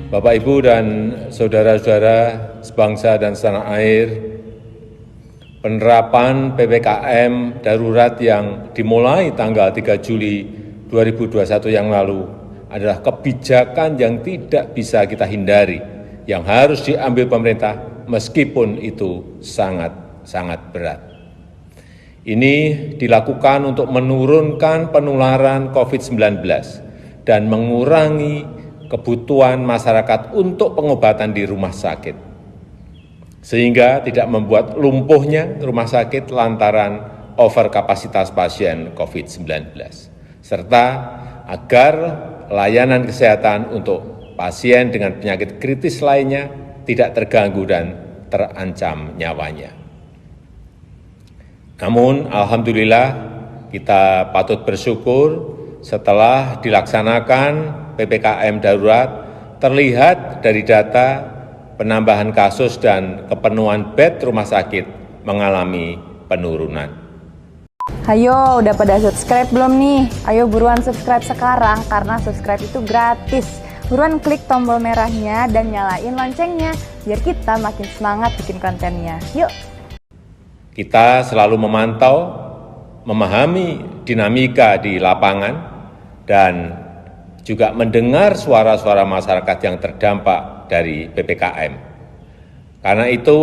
Bapak, Ibu, dan saudara-saudara sebangsa dan setanah air, penerapan PPKM darurat yang dimulai tanggal 3 Juli 2021 yang lalu adalah kebijakan yang tidak bisa kita hindari, yang harus diambil pemerintah meskipun itu sangat berat. Ini dilakukan untuk menurunkan penularan COVID-19 dan mengurangi kebutuhan masyarakat untuk pengobatan di rumah sakit, sehingga tidak membuat lumpuhnya rumah sakit lantaran overkapasitas pasien COVID-19, serta agar layanan kesehatan untuk pasien dengan penyakit kritis lainnya tidak terganggu dan terancam nyawanya. Namun, alhamdulillah, kita patut bersyukur setelah dilaksanakan PPKM darurat, terlihat dari data penambahan kasus dan kepenuhan bed rumah sakit mengalami penurunan. Hayo, udah pada subscribe belum nih? Ayo buruan subscribe sekarang, karena subscribe itu gratis. Buruan klik tombol merahnya dan nyalain loncengnya, biar kita makin semangat bikin kontennya. Yuk! Kita selalu memantau, memahami dinamika di lapangan, dan juga mendengar suara-suara masyarakat yang terdampak dari PPKM. Karena itu,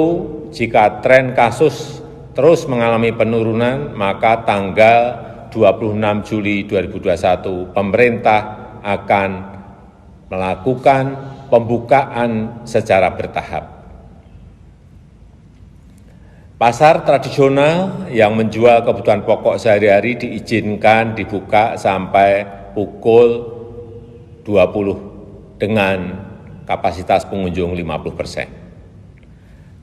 jika tren kasus terus mengalami penurunan, maka tanggal 26 Juli 2021 pemerintah akan melakukan pembukaan secara bertahap. Pasar tradisional yang menjual kebutuhan pokok sehari-hari diizinkan dibuka sampai pukul 20 dengan kapasitas pengunjung 50%.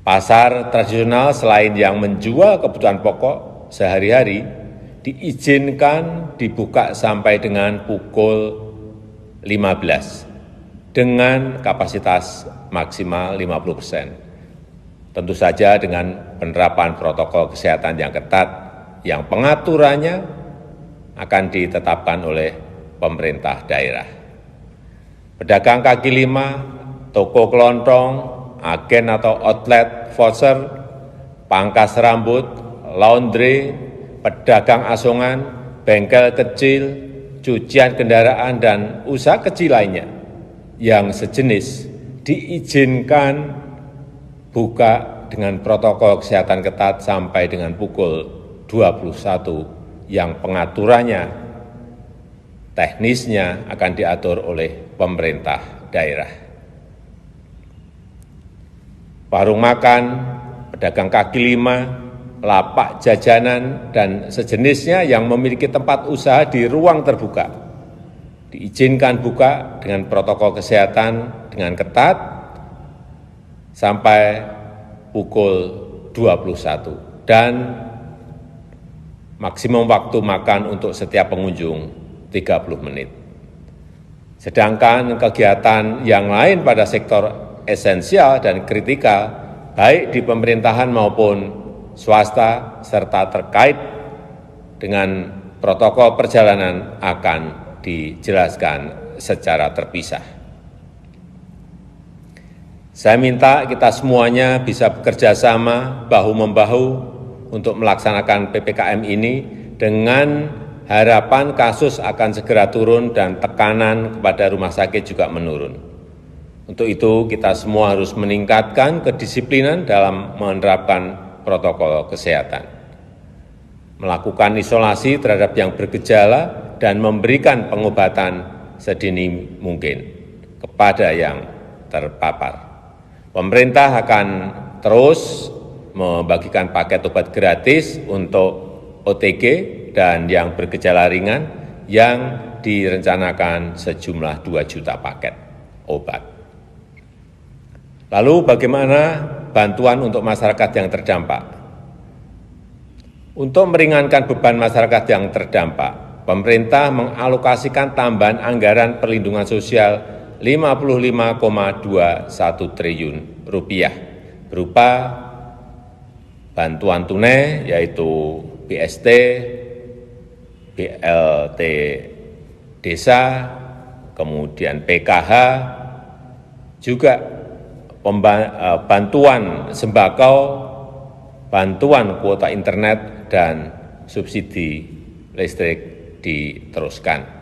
Pasar tradisional selain yang menjual kebutuhan pokok sehari-hari diizinkan dibuka sampai dengan pukul 15 dengan kapasitas maksimal 50%. Tentu saja dengan penerapan protokol kesehatan yang ketat, yang pengaturannya akan ditetapkan oleh pemerintah daerah. Pedagang kaki lima, toko kelontong, agen atau outlet, voucher, pangkas rambut, laundry, pedagang asongan, bengkel kecil, cucian kendaraan, dan usaha kecil lainnya yang sejenis diizinkan buka dengan protokol kesehatan ketat sampai dengan pukul 21 yang pengaturannya teknisnya akan diatur oleh pemerintah daerah. Warung makan, pedagang kaki lima, lapak jajanan, dan sejenisnya yang memiliki tempat usaha di ruang terbuka diizinkan buka dengan protokol kesehatan dengan ketat sampai pukul 21 dan maksimum waktu makan untuk setiap pengunjung 30 menit. Sedangkan kegiatan yang lain pada sektor esensial dan kritikal, baik di pemerintahan maupun swasta, serta terkait dengan protokol perjalanan akan dijelaskan secara terpisah. Saya minta kita semuanya bisa bekerja sama, bahu-membahu untuk melaksanakan PPKM ini dengan harapan kasus akan segera turun dan tekanan kepada rumah sakit juga menurun. Untuk itu, kita semua harus meningkatkan kedisiplinan dalam menerapkan protokol kesehatan, melakukan isolasi terhadap yang bergejala, dan memberikan pengobatan sedini mungkin kepada yang terpapar. Pemerintah akan terus membagikan paket obat gratis untuk OTG dan yang bergejala ringan yang direncanakan sejumlah 2 juta paket obat. Lalu bagaimana bantuan untuk masyarakat yang terdampak? Untuk meringankan beban masyarakat yang terdampak, pemerintah mengalokasikan tambahan anggaran perlindungan sosial Rp55,21 triliun berupa bantuan tunai yaitu BST, BLT Desa, kemudian PKH, juga bantuan sembako, bantuan kuota internet, dan subsidi listrik diteruskan.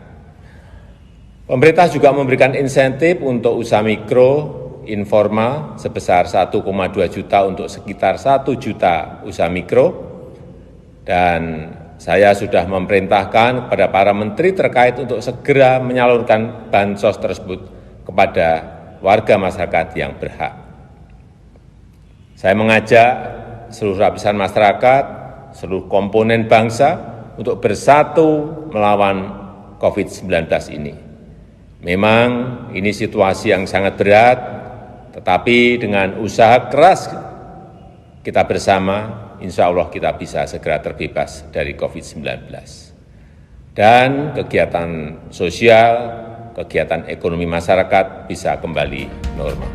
Pemerintah juga memberikan insentif untuk usaha mikro informal sebesar 1,2 juta untuk sekitar 1 juta usaha mikro, dan saya sudah memerintahkan kepada para menteri terkait untuk segera menyalurkan bansos tersebut kepada warga masyarakat yang berhak. Saya mengajak seluruh lapisan masyarakat, seluruh komponen bangsa untuk bersatu melawan COVID-19 ini. Memang ini situasi yang sangat berat, tetapi dengan usaha keras kita bersama, insya Allah kita bisa segera terbebas dari COVID-19. Dan kegiatan sosial, kegiatan ekonomi masyarakat bisa kembali normal.